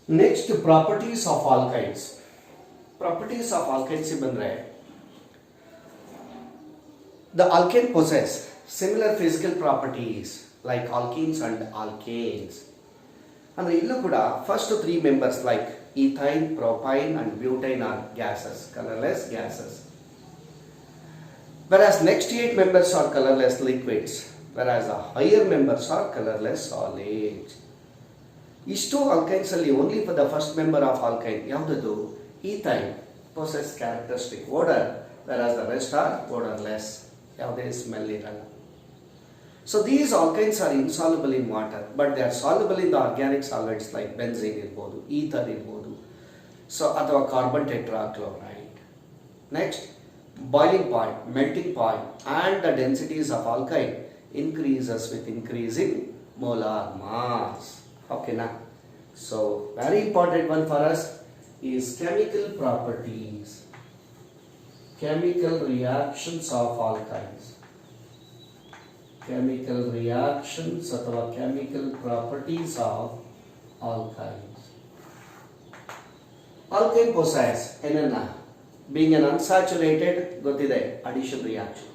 Next, properties of alkynes. Properties of alkynes ಬಂದ್ರೆ the alkane possess similar physical properties like alkenes and alkanes. ಅಂದ್ರೆ ಇಲ್ಲೂ ಕೂಡ first three members like ethine, propyne and butane are gases, colorless gases. Whereas next 8 members are colorless liquids, whereas the higher members are colorless solids. ಇಷ್ಟು alkynes ಅಲ್ಲಿ only for the first member of alkyne ಯಾವುದದು ethine possess characteristic odor, whereas the rest are odorless, ಯಾವುದೇ smell ಇರಲ್ಲ. So these alkynes are insoluble in water, but they are soluble in the organic solvents like benzene ಇರ್ಬೋದು, ether ಇರ್ಬೋದು, so ಅಥವಾ carbon tetrachloride. Next, boiling point, melting point and the densities of alkyne increases with increasing molar mass. Okay na? So very important one for us is chemical properties, chemical reactions of alkynes, chemical reactions ಅಥವಾ chemical properties of alkynes. Alkyne possess ಏನನ್ನ being an unsaturated ಗೊತ್ತಿದೆ addition reaction.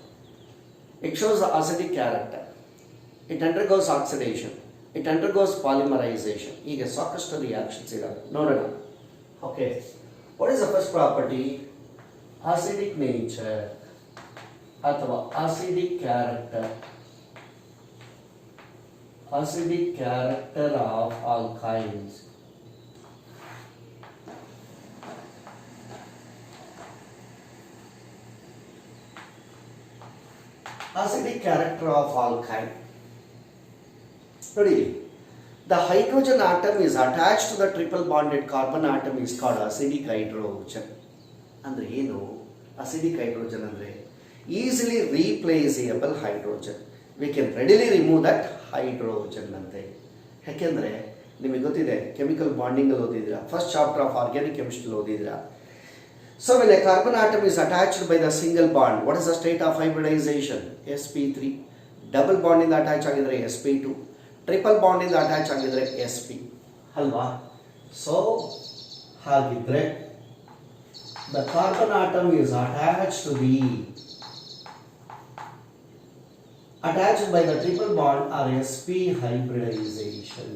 It shows the acidic character. It undergoes oxidation. It undergoes polymerization. ಹೀಗೆ ಸಾಕಷ್ಟು reactions ಇದಾವೆ ನೋಡೋಣ. Okay. What is the first property? Acidic nature ಅಥವಾ acidic character. Acidic character of alkynes. Acidic character of alkyne. ನೋಡಿ, the hydrogen atom is attached to the triple bonded carbon atom is called acidic hydrogen. ಅಂದ್ರೆ ಏನು acidic hydrogen ಅಂದ್ರೆ easily replaceable hydrogen. We can readily remove that hydrogen ಅಂತೆ. ಯಾಕೆಂದ್ರೆ ನಿಮಗೆ ಗೊತ್ತಿದೆ chemical bonding ಅಲ್ಲಿ ಓದಿದ್ದೀರಾ, first chapter of organic chemistry ಓದಿದ್ದೀರಾ. So when a carbon atom is attached by the single bond, what is the state of hybridization? sp3. Double bond ಇಂದ attach ಆಗಿದ್ರೆ sp2. Triple bond ಇಂದ attach ಆಗಿದ್ರೆ sp ಅಲ್ವಾ? So ಹಾಗಿದ್ರೆ the carbon atom is attached by the triple bond or sp hybridization.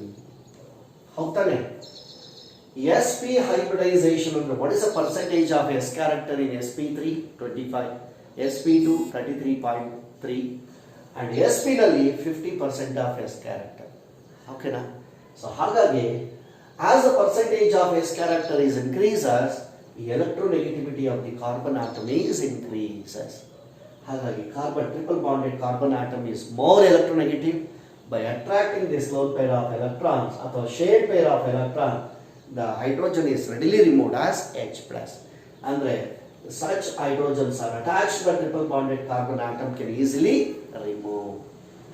ಹೌದಾನೆ? sp hybridization ಅಂದ್ರೆ what is the percentage of s character in sp3? 25, sp2 33.3 and sp ನಲ್ಲಿ 50% of s character. ಓಕೆನಾ? So ಹಾಗಾಗಿ as the percentage of s character is increases, the electronegativity of the carbon atom is increases. ಹಾಗಾಗಿ carbon triple bonded carbon atom is more electronegative. By attracting this lone pair of electrons ಅಥವಾ shared pair of electrons, the hydrogen is readily removed as H+. ಅಂದ್ರೆ such hydrogens are attached to the triple bonded carbon atom can easily remove.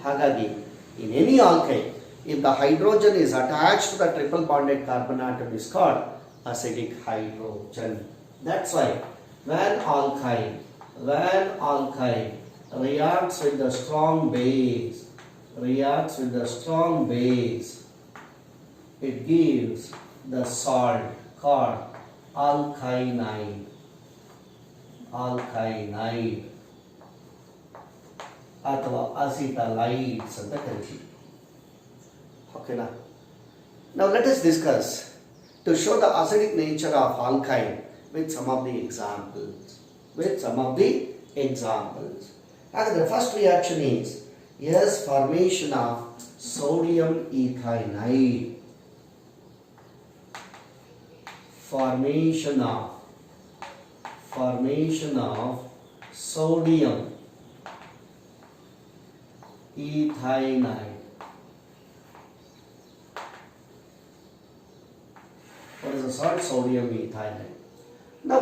ಹಾಗಾಗಿ in any alkyne, if the hydrogen is attached to the triple bonded carbon atom is called acidic hydrogen. That's why when alkyne reacts with the strong base, it gives the salt called alkynide ಅಥವಾ acetalides ಅಂತ ಕರಿತೀವಿ. ಓಕೆನಾ? Now let us discuss to show the acidic nature of alkyne with some of the examples. And the first reaction is formation of sodium ethynide. Formation of sodium ethynide. What is the salt? Sodium ethynide. Now,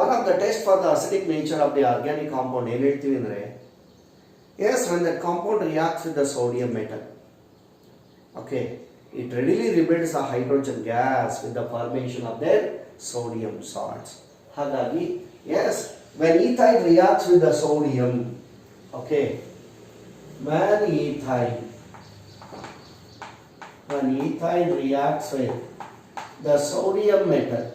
one of the tests for the acidic nature of the organic compound ಏನು ಹೇಳ್ತೀವಿ ಅಂದರೆ, yes, when the compound reacts with the sodium metal, okay, it readily rebuilds the hydrogen gas with the formation of their sodium salts. ಹಾಗಾಗಿ yes, when ethyne reacts with the sodium, okay, when ethyne reacts with the sodium metal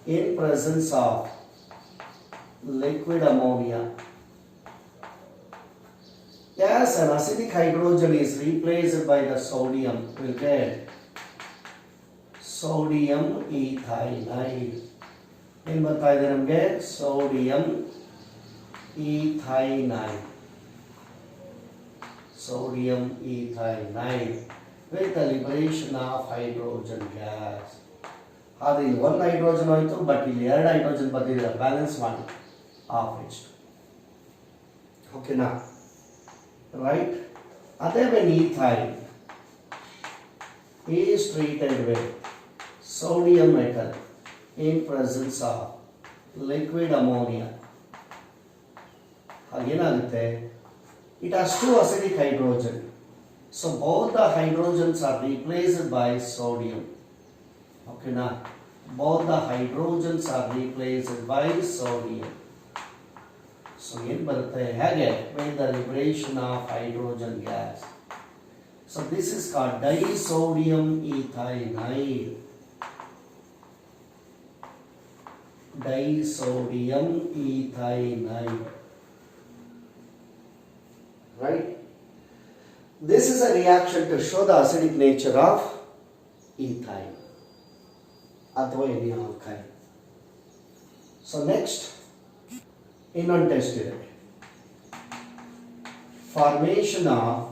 in presence of liquid ammonia, as an acidic hydrogen is replaced by the sodium, will get sodium ethynide. ಏನು ಬರ್ತಾ ಇದೆ ನಮಗೆ? sodium ethynide. Sodium ethynide with the liberation of hydrogen gas. ಆದರೆ ಇಲ್ಲಿ ಒಂದು hydrogen ಹೋಯಿತು, but ಇಲ್ಲಿ ಎರಡು ಹೈಡ್ರೋಜನ್ ಬಂದಿದ್ದಾರೆ, ಬ್ಯಾಲೆನ್ಸ್ ಮಾಡಿ ಆಫ್ ಇಷ್ಟು. ಓಕೆನಾ? ರೈಟ್. ಅದೇ when ethyl is treated with sodium metal in presence of liquid ammonia, ಏನಾಗುತ್ತೆ? It has two acidic hydrogen, so both the hydrogens are replaced by sodium. Okay na? Both the hydrogens are replaced by sodium. So ಏನು ಬರುತ್ತೆ? ಹೇಗೆ? With the liberation of hydrogen gas. So this is called disodium ethynide. Disodium ethynide. Right? This is a reaction to show the acidic nature of ethyl ಅಥವಾ any alkyl. So next, ಇನ್ನೊಂದು test ಇದೆ. Formation of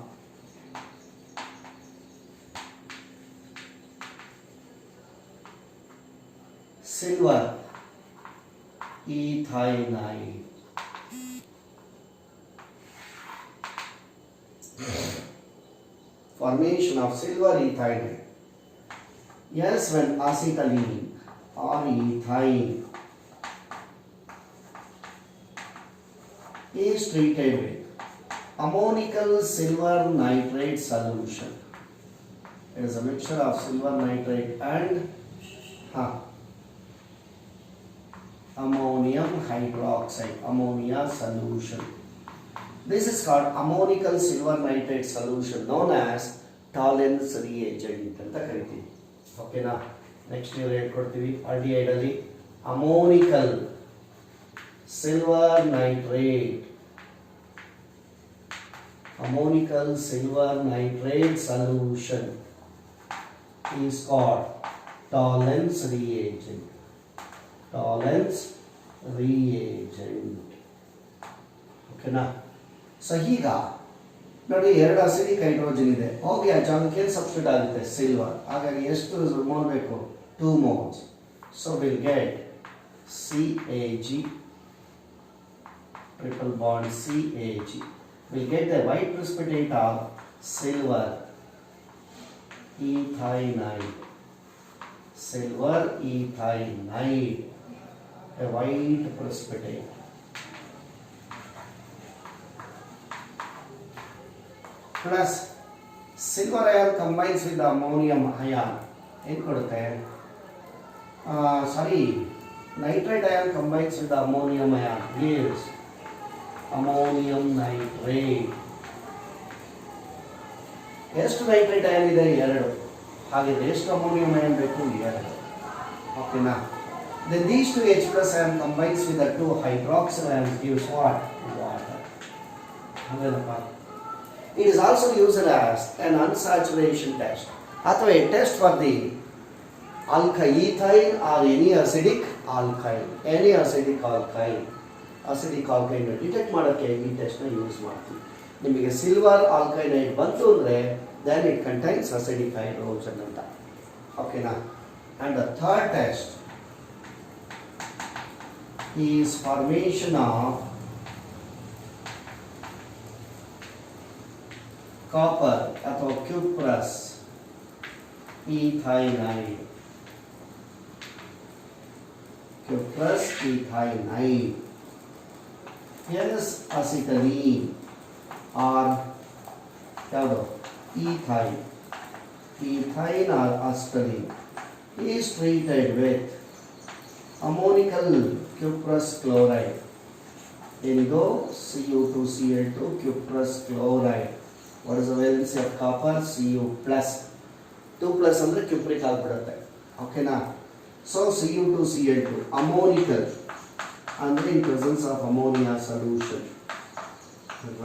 silver ethynide. Formation of silver ethynide. Yes, when acetylene or ethyl is treated with ammonical silver nitrate solution. It is a mixture of silver nitrate and ammonium hydroxide, ammonia solution. This is called ammonical silver nitrate solution, known as Tollens reagent ಅಂತ ಕರಿತೀವಿ. ಓಕೆನಾ? Next ನೀವು ಹೇಳ್ಕೊಡ್ತೀವಿ aldehyde ಅಲ್ಲಿ ammonical silver nitrate, ammonical silver nitrate solution is called Tollens reagent. Tollens reagent. ಓಕೆನಾ? So ಈಗ ನೋಡಿ, ಎರಡು ಅಸಿಡಿಕ್ ಹೈಡ್ರೋಜನ್ ಇದೆ, ಹೋಗಿ ಆ ಜಾಗಕ್ಕೆ ಏನು ಸಬ್ಸ್ಟಿಟ್ಯೂಟ್ ಆಗುತ್ತೆ? ಸಿಲ್ವರ್. ಹಾಗಾಗಿ ಎಷ್ಟು ಮೋಲ್ ಬೇಕು? 2 moles. So will get CAG, triple bond CAG. We'll get the white precipitate of silver ethynide. Silver ethynide, a white precipitate. Plus silver ion combines with the ammonium ion. ಏನು ಕೊಡುತ್ತೆ? nitrate ion combines with the ammonium ion gives ammonium nitrate. ಎಷ್ಟು nitrate ion ಇದೆ? 2. ಹಾಗಿದ್ರೆ ಎಷ್ಟು ammonium ion ಬೇಕು? 2. ಓಕೆನಾ? Then these 2 H plus ion combines with the 2 hydroxyl ions gives what? Water. It is also used as an unsaturation test, ಅಥವಾ a test for the alkyl or any acidic alkyl. Any acidic alkyl, acidic alkyl detect ಮಾಡೋಕ್ಕೆ ಈ ಟೆಸ್ಟ್ನ use ಮಾಡ್ತೀವಿ. ನಿಮಗೆ silver ಆಲ್ಕೈನೈಡ್ ಬಂತು ಅಂದರೆ then it contains acidic hydrogen ಅಂತ. ಓಕೆನಾ? And the third test is formation of copper ಅಥವಾ cuprous ethynide. Cuprous ethynide. Here is acetylene or ಯಾವುದು? ethyl. Ethyl or acetylene is treated with ammonical cuprous chloride. ಏನಿದು? Cu2Cl2 cuprous chloride. What is the valency of copper? Cu plus. 2 plus ಅಂದರೆ cupric ಆಗಿಬಿಡುತ್ತೆ. ಓಕೆನಾ. So Cu2Cl2 ammonical ಅಂದರೆ in presence of ammonia solution,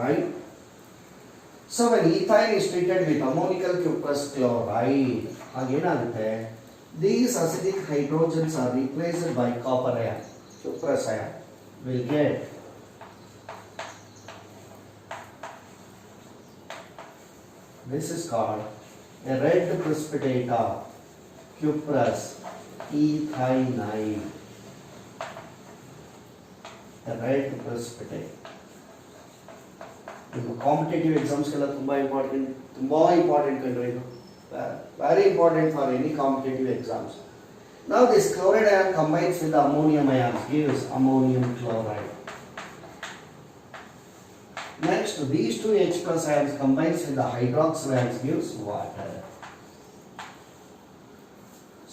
right? So when ethyl is treated with ammonical cuprous chloride, ಆಗೇನಾಗುತ್ತೆ, these acidic hydrogens are replaced by copper ion, cuprous ion will get this is called a red precipitate of cuprous ethynide, a red precipitate. ನಿಮ್ಮ competitive ಎಕ್ಸಾಮ್ಸ್ಗೆಲ್ಲ ತುಂಬ important ಕಂಡ್ರೆ ಇದು very important for any competitive exams. Now this chloride ion combines with the ammonium ions gives ammonium chloride. Next, these two H plus ions combines with the hydroxyl ions gives water.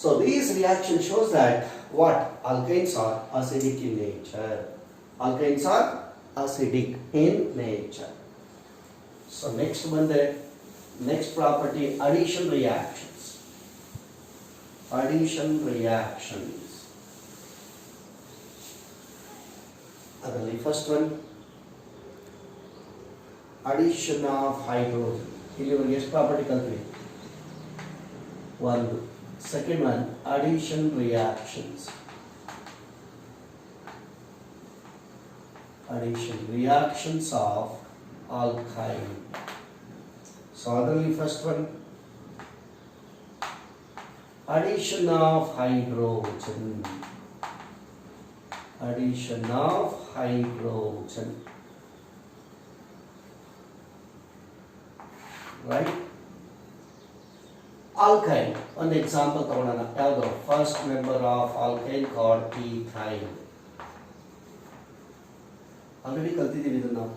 So this reaction shows that what alkanes are acidic in nature. Alkanes are acidic in nature. So next property, addition reactions. Addition reactions. Adali first one, addition of hydrogen. Here yes property kalpri. One. Second one, addition reactions. Addition reactions of alkyne. So otherly first one, addition of hydrogen. Addition of hydrogen. Right? Alkyne. One example ತಗೊಳ್ಳೋಣ. ಯಾವುದು? First member of alkyne called ethyl. Already ಕಲ್ತಿದ್ದೀವಿ ಇದನ್ನು ನಾವು.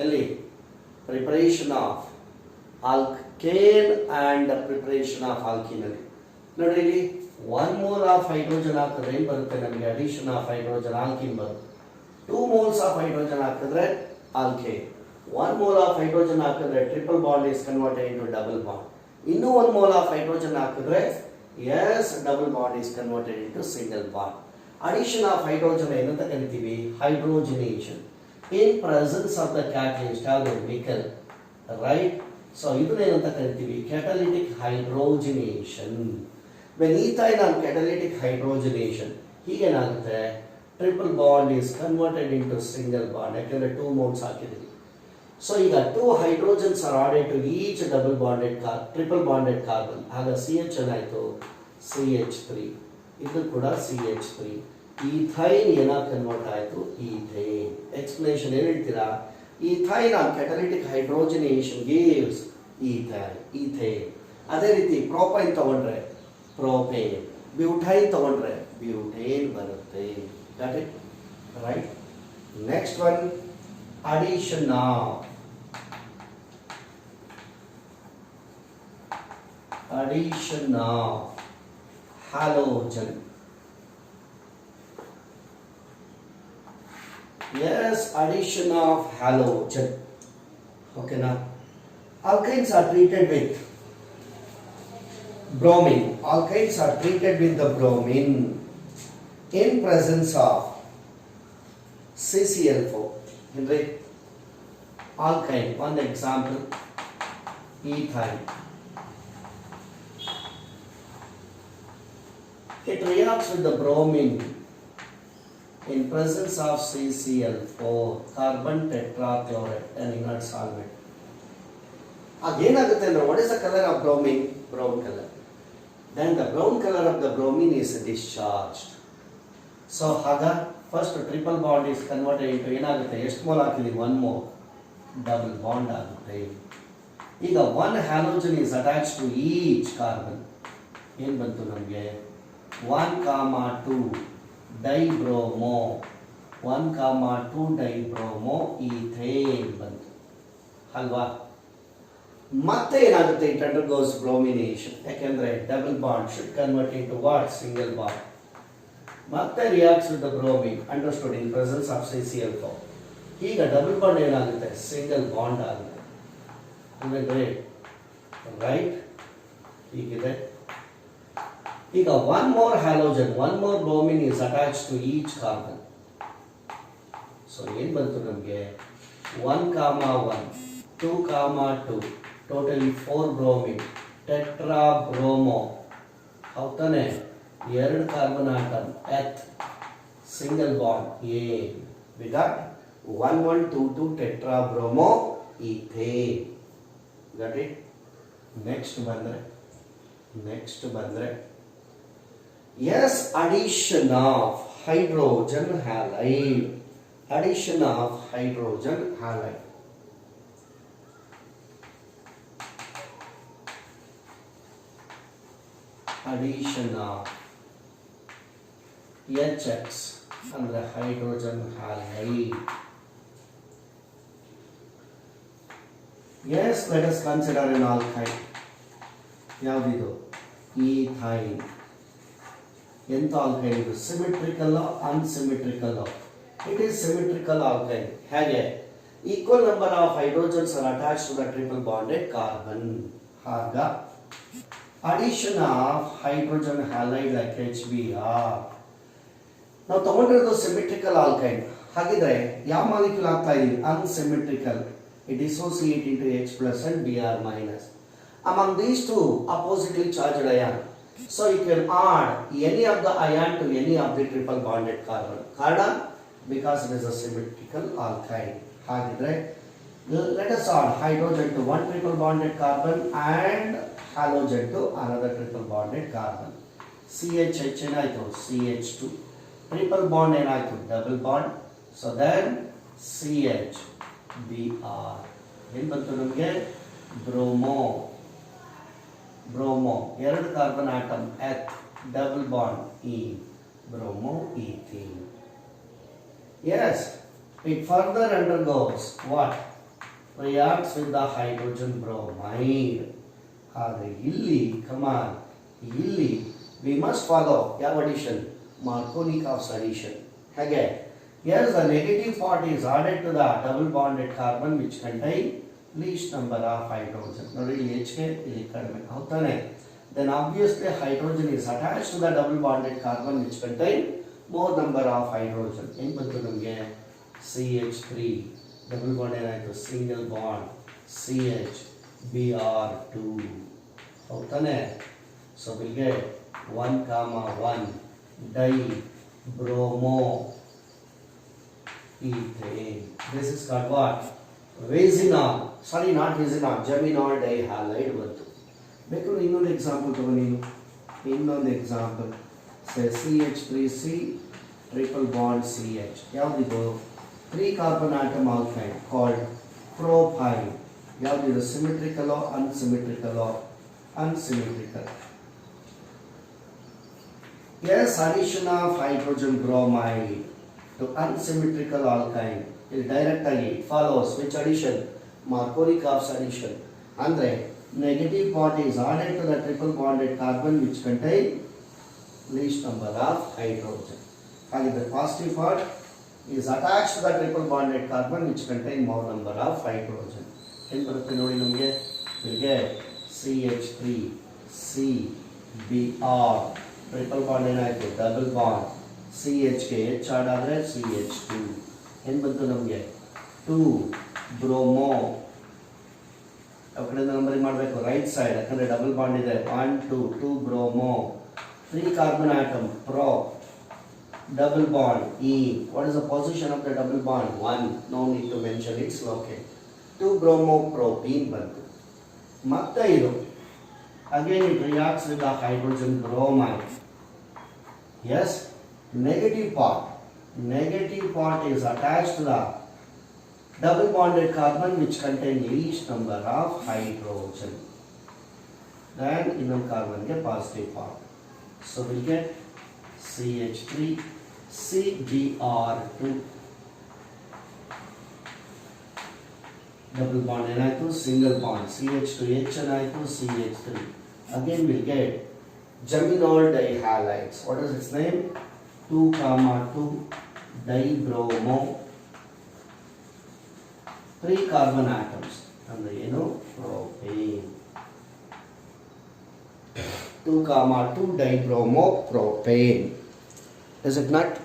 ಎಲ್ಲಿ? Preparation of alkane and preparation of alkene ಅಲ್ಲಿ ನೋಡ್ರಿ, ಇಲ್ಲಿ 1 mole of hydrogen ಹಾಕಿದ್ರೆ ಏನು ಬರುತ್ತೆ ನಮಗೆ? ಅಡಿಷನ್ ಆಫ್ ಹೈಡ್ರೋಜನ್ ಆಲ್ಕೀನ್ ಬರುತ್ತೆ. 2 moles ಆಫ್ ಹೈಡ್ರೋಜನ್ ಹಾಕಿದ್ರೆ ಆಲ್ಕೇನ್. 1 mole ಆಫ್ ಹೈಡ್ರೋಜನ್ ಹಾಕಿದ್ರೆ triple bond is converted into double bond. ಇನ್ನೂ 1 mole ಆಫ್ ಹೈಡ್ರೋಜನ್ ಹಾಕಿದ್ರೆ ಎಸ್ double bond is converted into single bond. Addition of hydrogen ಏನಂತ ಕರಿತೀವಿ? ಹೈಡ್ರೋಜನೇಷನ್ in presence of the catalyst ಯಾವುದು? ನಿಕಲ್, right? So ಇದನ್ನೇನಂತ ಕರಿತೀವಿ? catalytic hydrogenation. when ethyl on catalytic hydrogenation ಹೀಗೇನಾಗುತ್ತೆ? Triple bond is converted into single bond, ಯಾಕಂದ್ರೆ 2 moles ಹಾಕಿದ್ದೀವಿ. So ಈಗ 2 hydrogens are added to each double bonded triple bonded carbon. ಆಗ CH ಏನಾಯಿತು? CH3. ಇದು ಕೂಡ CH3. ಈಥೈನ್ ಏನಾಗಿ ಕನ್ವರ್ಟ್ ಆಯಿತು? ಈಥೇನ್. ಎಕ್ಸ್ಪ್ಲನೇಷನ್ ಏನು ಹೇಳ್ತೀರಾ? Ethyne on catalytic hydrogenation gives ethane. ಅದೇ ರೀತಿ ಪ್ರೋಪೈನ್ ತಗೊಂಡ್ರೆ ಪ್ರೋಪೇನ್, ಬ್ಯೂಟೈನ್ ತಗೊಂಡ್ರೆ ಬ್ಯೂಟೇನ್ ಬರುತ್ತೆ. Got it? Right. Next one, addition of halogen. Yes, addition of halogen. Okay, now alkynes are treated with bromine. Alkynes are treated with the bromine in presence of CCl4. Henry, alkyne. One example, ethyl. It reacts with the bromine in presence of CCl4, carbon tetrachloride, an inert solvent. Again, what is the color of bromine? Brown color. Then the brown color of the bromine is discharged. So, first triple bond is converted into ಏನಾಗುತ್ತೆ? ಎಷ್ಟು mole ಹಾಕಿದ್ದೀವಿ? 1 mole. Double bond ಆಗುತ್ತೆ. ಈಗ 1 halogen is attached to each carbon. ಏನು ಬಂತು ನಮಗೆ? 1,2 dibromo, 1,2 dibromo ethane ಬಂತು ಅಲ್ವಾ? ಮತ್ತೆ ಏನಾಗುತ್ತೆ? It undergoes bromination. ಯಾಕೆಂದ್ರೆ double bond should convert into what? Single bond. ಮತ್ತೆ reacts with the bromine understood in presence of CCl4. ಈಗ ಡಬಲ್ ಬಾಂಡ್ ಏನಾಗುತ್ತೆ? ಸಿಂಗಲ್ ಬಾಂಡ್ ಆಗುತ್ತೆ. Great, right? ಹೀಗಿದೆ. ಈಗ one more halogen, one more bromine is attached to each carbon. So ಏನು ಬಂತು ನಮಗೆ 1, 1, 2, 2, totally 4 bromine, tetra bromo. ಹೌದಾನೆ, 2 carbon atom, ಎತ್, single bond A. We got 1, 1, 2, 2 tetra bromo ethane. Got it? Next ಬಂದ್ರೆ yes, addition of hydrogen halide. Addition of hydrogen halide. Addition of HX ಅಂದ್ರೆ hydrogen halide. Yes, let us consider an alkyne. ಯಾವ್ದಿದು? Ethyne. ಎಂತ alkyne ಇದು? Symmetrical unsymmetrical? It is symmetrical alkyne. ಹೇಗೆ? Equal number of hydrogens are attached to the triple bonded carbon. ಆಗ addition of hydrogen halide like HBr. ನಾವು ತಗೊಂಡಿರೋದು symmetrical alkyne. ಹಾಗಿದ್ರೆ ಯಾವ molecule ಆಗ್ತಾ ಇದೀವಿ? ಅನ್ಸಿಮೆಟ್ರಿಕಲ್. It dissociate into H plus and Br minus. Among these two oppositely charged ion, so you can add any of the ion to any of the triple bonded carbon. Karna, because it is a symmetrical alkyne. Hagidre, let us add hydrogen to one triple bonded carbon and halogen to another triple bonded carbon. CHH ಏನಾಯ್ತು? CH2. Triple bond ಏನಾಯ್ತು? Double bond. So then CH. Br. ಏನು ಬಂತು ನಮಗೆ? Bromo. ಎರಡು carbon atom, ಎತ್, double bond E, bromo ethene. Yes, it further undergoes what? Reacts with the hydrogen bromide. ಆದರೆ ಇಲ್ಲಿ, come on, ಇಲ್ಲಿ we must follow ಯಾವ addition? Markovnikov's addition. ಹೇಗೆ? Yes, the negative part is added to the double bonded carbon which contain least number of hydrogen. ನೋಡಿ ಇಲ್ಲಿ H ಗೆ ಇಲ್ಲಿ ಕಡಿಮೆ, ಹೌದಾನೆ? Then obviously hydrogen is attached to the double bonded carbon which contain more number of hydrogen. ಏನು ಬಂತು ನಮಗೆ? CH3. Double bond ಏನಾಯಿತು? Single bond CH Br2. ಹೌದಾನೆ? So we get 1, 1 dibromo ethane. This is called what? Resinol. Sorry, not resinol. Geminol dihalide ಬಂತು. ಬೇಕಾದ್ರೆ ಇನ್ನೊಂದು example ತಗೋ ನೀನು. ಇನ್ನೊಂದು example. Say CH3C triple bond CH. ಯಾವ್ದಿದು? 3 carbon atom alkyne called propyne. ಯಾವ್ದಿದು? Symmetrical or unsymmetrical or unsymmetrical? Yes, addition of hydrogen bromide to unsymmetrical alkyne is direct ಆಗಿ follows which addition? Markovnikov's addition. ಅಂದ್ರೆ negative part is added to the triple bonded carbon which contain least number of hydrogen. ಹಾಗಿದ್ರೆ positive part is attached to the triple bonded carbon which contain more number of hydrogen. ಏನು ಬರುತ್ತೆ ನೋಡಿ ನಮಗೆ? ಹೀಗೆ CH3 C Br triple bond ಏನಾಯಿತು? Double bond. CH ಗೆ H add ಆದರೆ CH2. ಏನು ಬಂತು ನಮಗೆ? 2 ಬ್ರೋಮೋ. ಯಾವ ಕಡೆಯಿಂದ ನಂಬರಿಂಗ್ ಮಾಡಬೇಕು? ರೈಟ್ ಸೈಡ್, ಯಾಕಂದರೆ ಡಬಲ್ ಬಾಂಡ್ ಇದೆ. 1, 2 bromo. 3 carbon atom, pro, double bond E. What is the position of the double bond? 1. No need to mention it's okay. 2 bromo propene ಬಂತು. ಮತ್ತೆ ಇದು again it reacts with the hydrogen bromide. Yes, negative part is attached to the double bonded carbon which contain least number of hydrogen. Then ಇನ್ನೊಂದು carbon ಗೆ positive part. So we get CH3 CBr2. Double bond ಏನಾಯಿತು? Single bond CH2H ಏನಾಯಿತು? CH3. Again we'll get geminol dihalides. What is its name? 2, 2 dibromo. 3 carbon atoms. And the propane. 2, 2 dibromopropane. Is it not?